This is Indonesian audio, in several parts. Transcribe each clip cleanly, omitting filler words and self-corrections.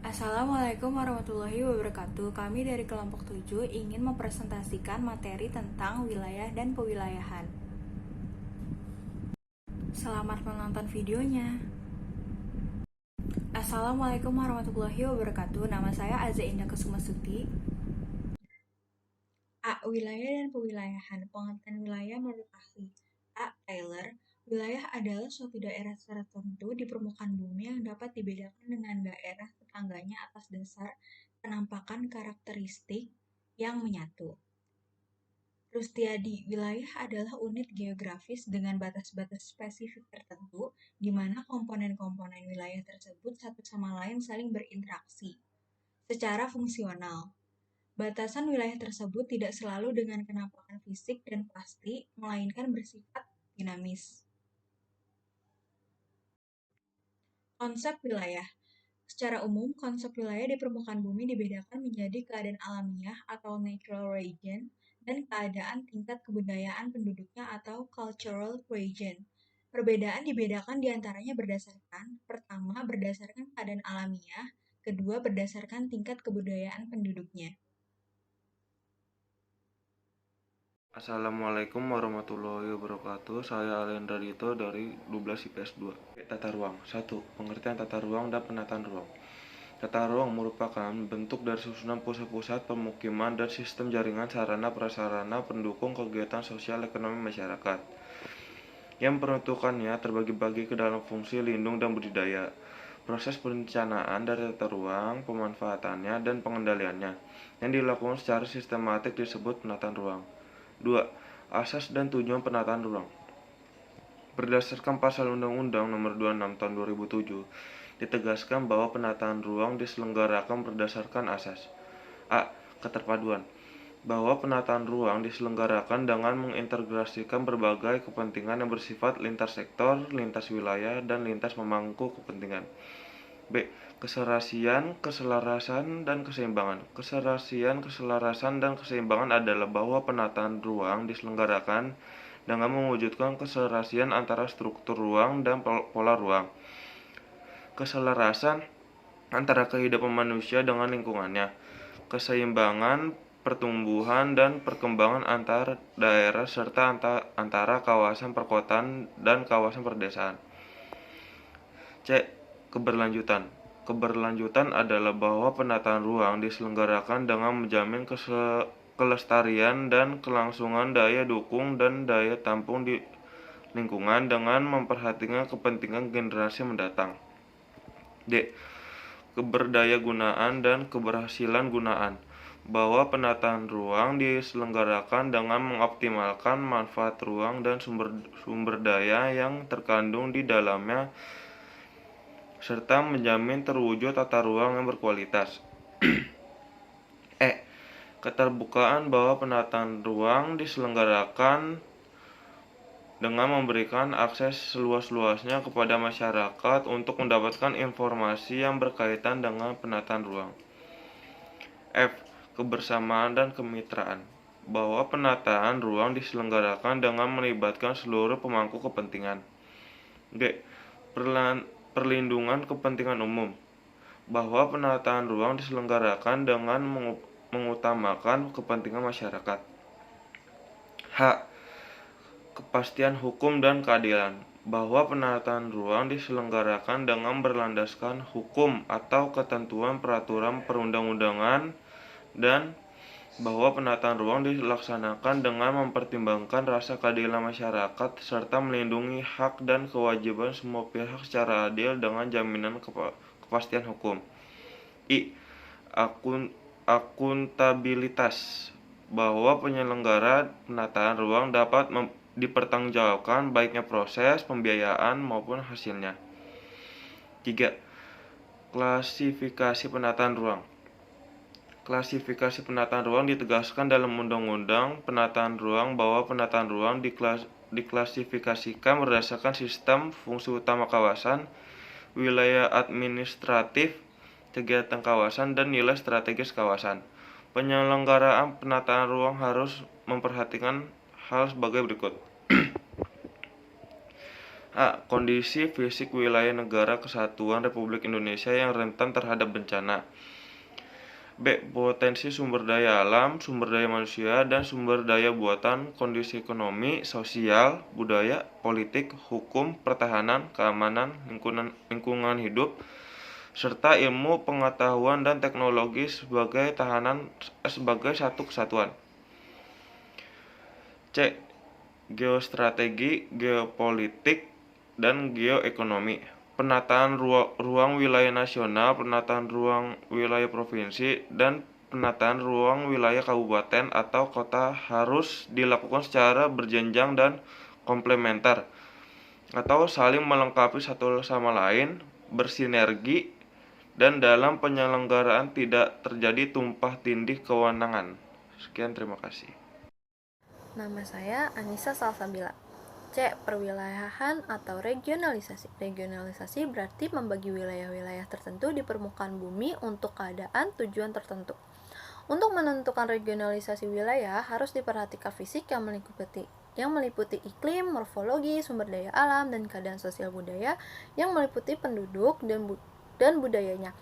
Assalamualaikum warahmatullahi wabarakatuh. Kami dari kelompok 7 ingin mempresentasikan materi tentang wilayah dan pewilayahan. Selamat menonton videonya. Assalamualaikum warahmatullahi wabarakatuh. Nama saya Aza Indah Kusumasukti. A. Wilayah dan pewilayahan. Pengertian wilayah menurut ahli A. Taylor. Wilayah adalah suatu daerah tertentu di permukaan bumi yang dapat dibedakan dengan daerah tetangganya atas dasar penampakan karakteristik yang menyatu. Rustiadi, wilayah adalah unit geografis dengan batas-batas spesifik tertentu, di mana komponen-komponen wilayah tersebut satu sama lain saling berinteraksi. Secara fungsional, batasan wilayah tersebut tidak selalu dengan kenampakan fisik dan pasti, melainkan bersifat dinamis. Konsep wilayah. Secara umum, konsep wilayah di permukaan bumi dibedakan menjadi keadaan alamiah atau natural region dan keadaan tingkat kebudayaan penduduknya atau cultural region. Perbedaan dibedakan diantaranya berdasarkan, pertama, berdasarkan keadaan alamiah, kedua, berdasarkan tingkat kebudayaan penduduknya. Assalamualaikum warahmatullahi wabarakatuh. Saya Alendra Dito dari 12 IPS 2. Tata ruang. 1. Pengertian tata ruang dan penataan ruang. Tata ruang merupakan bentuk dari susunan pusat-pusat pemukiman dan sistem jaringan sarana prasarana pendukung kegiatan sosial ekonomi masyarakat yang peruntukannya terbagi-bagi ke dalam fungsi lindung dan budidaya. Proses perencanaan dari tata ruang, pemanfaatannya, dan pengendaliannya yang dilakukan secara sistematik disebut penataan ruang. 2. Asas dan tujuan penataan ruang. Berdasarkan pasal Undang-Undang Nomor 26 Tahun 2007, ditegaskan bahwa penataan ruang diselenggarakan berdasarkan asas A. Keterpaduan, bahwa penataan ruang diselenggarakan dengan mengintegrasikan berbagai kepentingan yang bersifat lintas sektor, lintas wilayah, dan lintas pemangku kepentingan. B. Keserasian, keselarasan, dan keseimbangan. Keselarasan, dan keseimbangan adalah bahwa penataan ruang diselenggarakan dengan mewujudkan keserasian antara struktur ruang dan pola ruang. Keselarasan antara kehidupan manusia dengan lingkungannya. Keseimbangan pertumbuhan dan perkembangan antar daerah serta antara kawasan perkotaan dan kawasan perdesaan. C. Keberlanjutan. Keberlanjutan adalah bahwa penataan ruang diselenggarakan dengan menjamin kelestarian dan kelangsungan daya dukung dan daya tampung di lingkungan dengan memperhatikan kepentingan generasi mendatang. D. Keberdayagunaan dan keberhasilan gunaan, bahwa penataan ruang diselenggarakan dengan mengoptimalkan manfaat ruang dan sumber daya yang terkandung di dalamnya serta menjamin terwujud tata ruang yang berkualitas. E. Keterbukaan, bahwa penataan ruang diselenggarakan dengan memberikan akses seluas-luasnya kepada masyarakat untuk mendapatkan informasi yang berkaitan dengan penataan ruang. F. Kebersamaan dan kemitraan, bahwa penataan ruang diselenggarakan dengan melibatkan seluruh pemangku kepentingan. G. Perlindungan kepentingan umum, bahwa penataan ruang diselenggarakan dengan mengutamakan kepentingan masyarakat. H. Kepastian hukum dan keadilan, bahwa penataan ruang diselenggarakan dengan berlandaskan hukum atau ketentuan peraturan perundang-undangan dan bahwa penataan ruang dilaksanakan dengan mempertimbangkan rasa keadilan masyarakat serta melindungi hak dan kewajiban semua pihak secara adil dengan jaminan kepastian hukum. I. Akuntabilitas, bahwa penyelenggara penataan ruang dapat dipertanggungjawabkan baiknya proses, pembiayaan maupun hasilnya. 3. Klasifikasi penataan ruang. Klasifikasi penataan ruang ditegaskan dalam Undang-Undang Penataan Ruang bahwa penataan ruang diklasifikasikan berdasarkan sistem fungsi utama kawasan, wilayah administratif, kegiatan kawasan, dan nilai strategis kawasan. Penyelenggaraan penataan ruang harus memperhatikan hal sebagai berikut. A. Kondisi fisik wilayah negara kesatuan Republik Indonesia yang rentan terhadap bencana. B. Potensi sumber daya alam, sumber daya manusia, dan sumber daya buatan, kondisi ekonomi, sosial, budaya, politik, hukum, pertahanan, keamanan, lingkungan hidup, serta ilmu pengetahuan dan teknologi sebagai satu kesatuan. C. Geostrategi, geopolitik, dan geoekonomi. Penataan ruang wilayah nasional, penataan ruang wilayah provinsi, dan penataan ruang wilayah kabupaten atau kota harus dilakukan secara berjenjang dan komplementer, atau saling melengkapi satu sama lain, bersinergi, dan dalam penyelenggaraan tidak terjadi tumpah tindih kewenangan. Sekian, terima kasih. Nama saya Anissa Salsabila. C. Perwilayahan atau regionalisasi. Regionalisasi berarti membagi wilayah-wilayah tertentu di permukaan bumi untuk keadaan tujuan tertentu. Untuk menentukan regionalisasi wilayah harus diperhatikan fisik yang meliputi iklim, morfologi, sumber daya alam, dan keadaan sosial budaya yang meliputi penduduk dan budayanya.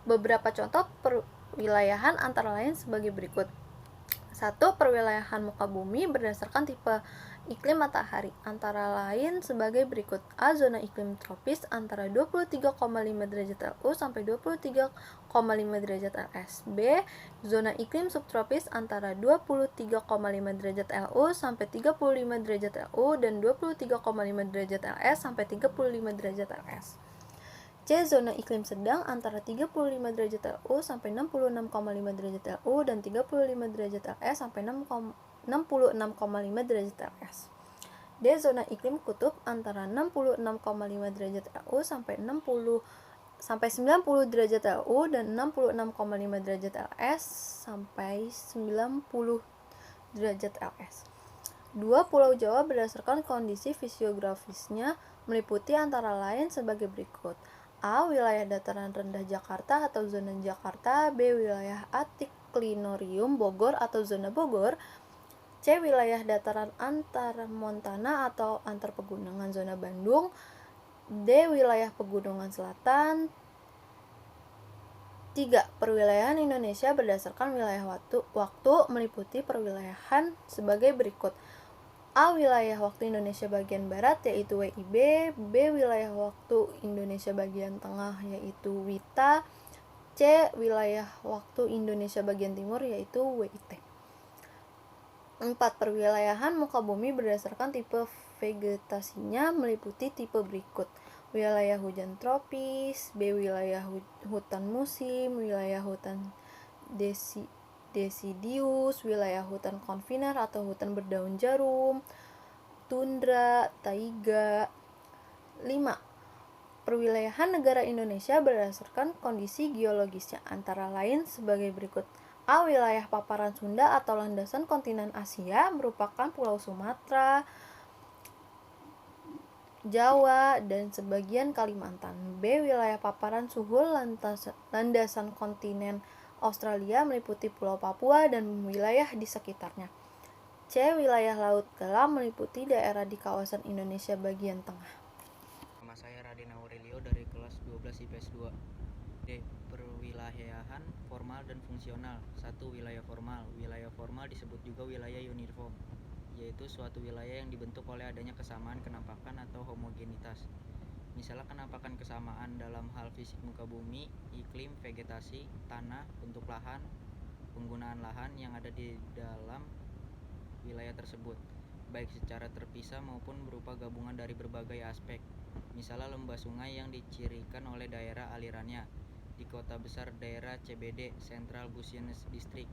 Beberapa contoh perwilayahan antara lain sebagai berikut. 1. Perwilayahan muka bumi berdasarkan tipe iklim matahari, antara lain sebagai berikut. A. Zona iklim tropis antara 23,5 derajat LU sampai 23,5 derajat LS. B. Zona iklim subtropis antara 23,5 derajat LU sampai 35 derajat LU dan 23,5 derajat LS sampai 35 derajat LS. C. Zona iklim sedang antara 35 derajat LU sampai 66,5 derajat LU dan 35 derajat LS sampai 66,5 derajat LS. D. Zona iklim kutub antara 66,5 derajat LU sampai 90 derajat LU dan 66,5 derajat LS sampai 90 derajat LS. 2. Pulau Jawa berdasarkan kondisi fisiografisnya meliputi antara lain sebagai berikut. A. Wilayah dataran rendah Jakarta atau zona Jakarta. B. Wilayah antiklinorium Bogor atau zona Bogor. C. Wilayah dataran antar montana atau antar pegunungan zona Bandung. D. Wilayah pegunungan selatan. 3. Perwilayahan Indonesia berdasarkan wilayah waktu meliputi perwilayahan sebagai berikut. A. Wilayah waktu Indonesia bagian barat yaitu WIB. B. Wilayah waktu Indonesia bagian tengah yaitu WITA. C. Wilayah waktu Indonesia bagian timur yaitu WIT. 4. Perwilayahan muka bumi berdasarkan tipe vegetasinya meliputi tipe berikut. Wilayah hujan tropis. B. Wilayah hutan musim. Wilayah hutan decidius, wilayah hutan konviner atau hutan berdaun jarum, tundra, taiga. 5. Perwilayahan negara Indonesia berdasarkan kondisi geologisnya, antara lain sebagai berikut. A. Wilayah paparan Sunda atau landasan kontinen Asia merupakan Pulau Sumatera, Jawa, dan sebagian Kalimantan. B. Wilayah paparan Suhul landasan kontinen Australia meliputi Pulau Papua dan wilayah di sekitarnya. C. Wilayah laut dalam meliputi daerah di kawasan Indonesia bagian tengah. Nama saya Raden Aurelio dari kelas 12 IPS 2. D. Perwilayahan formal dan fungsional. 1. Wilayah formal. Wilayah formal disebut juga wilayah uniform, yaitu suatu wilayah yang dibentuk oleh adanya kesamaan kenampakan atau homogenitas. Misalnya kenampakan kesamaan dalam hal fisik muka bumi, iklim, vegetasi, tanah, bentuk lahan, penggunaan lahan yang ada di dalam wilayah tersebut, baik secara terpisah maupun berupa gabungan dari berbagai aspek. Misalnya lembah sungai yang dicirikan oleh daerah alirannya. Di kota besar daerah CBD, Central Business District.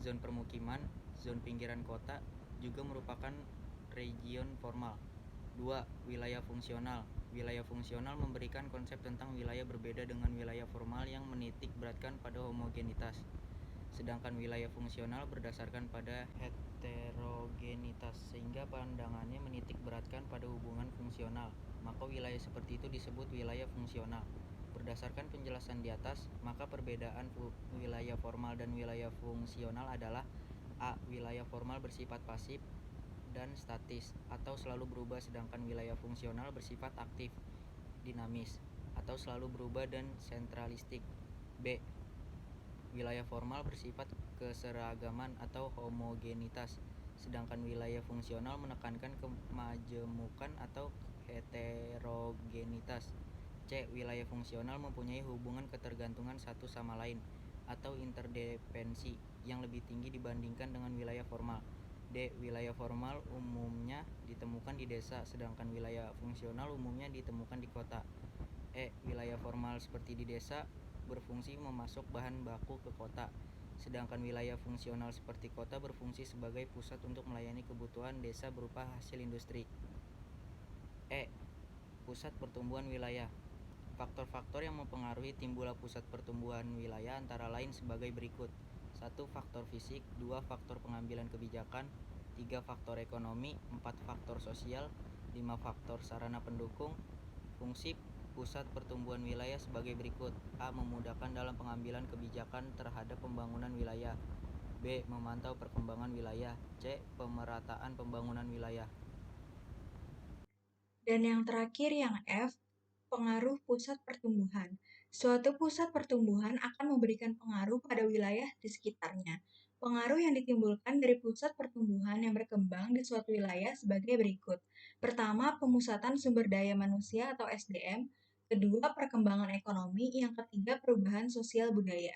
Zon permukiman, zon pinggiran kota juga merupakan region formal. 2. Wilayah fungsional. Wilayah fungsional memberikan konsep tentang wilayah berbeda dengan wilayah formal yang menitik beratkan pada homogenitas. Sedangkan wilayah fungsional berdasarkan pada heterogenitas, sehingga pandangannya menitik beratkan pada hubungan fungsional. Maka wilayah seperti itu disebut wilayah fungsional. Berdasarkan penjelasan di atas, maka perbedaan wilayah formal dan wilayah fungsional adalah: A. Wilayah formal bersifat pasif. dan statis atau selalu berubah, sedangkan wilayah fungsional bersifat aktif, dinamis, atau selalu berubah dan sentralistik. B. Wilayah formal bersifat keseragaman atau homogenitas, sedangkan wilayah fungsional menekankan kemajemukan atau heterogenitas. C. Wilayah fungsional mempunyai hubungan ketergantungan satu sama lain atau interdependensi yang lebih tinggi dibandingkan dengan wilayah formal. D. Wilayah formal umumnya ditemukan di desa, sedangkan wilayah fungsional umumnya ditemukan di kota. E. Wilayah formal seperti di desa berfungsi memasok bahan baku ke kota, sedangkan wilayah fungsional seperti kota berfungsi sebagai pusat untuk melayani kebutuhan desa berupa hasil industri. E. Pusat pertumbuhan wilayah. Faktor-faktor yang mempengaruhi timbulnya pusat pertumbuhan wilayah antara lain sebagai berikut. 1. Faktor fisik. 2. Faktor pengambilan kebijakan. 3. Faktor ekonomi. 4. Faktor sosial. 5. Faktor sarana pendukung. Fungsi pusat pertumbuhan wilayah sebagai berikut. A. Memudahkan dalam pengambilan kebijakan terhadap pembangunan wilayah. B. Memantau perkembangan wilayah. C. Pemerataan pembangunan wilayah. Dan yang terakhir yang F, pengaruh pusat pertumbuhan. Suatu pusat pertumbuhan akan memberikan pengaruh pada wilayah di sekitarnya. Pengaruh yang ditimbulkan dari pusat pertumbuhan yang berkembang di suatu wilayah sebagai berikut. Pertama, pemusatan sumber daya manusia atau SDM. Kedua, perkembangan ekonomi. Yang ketiga, perubahan sosial budaya.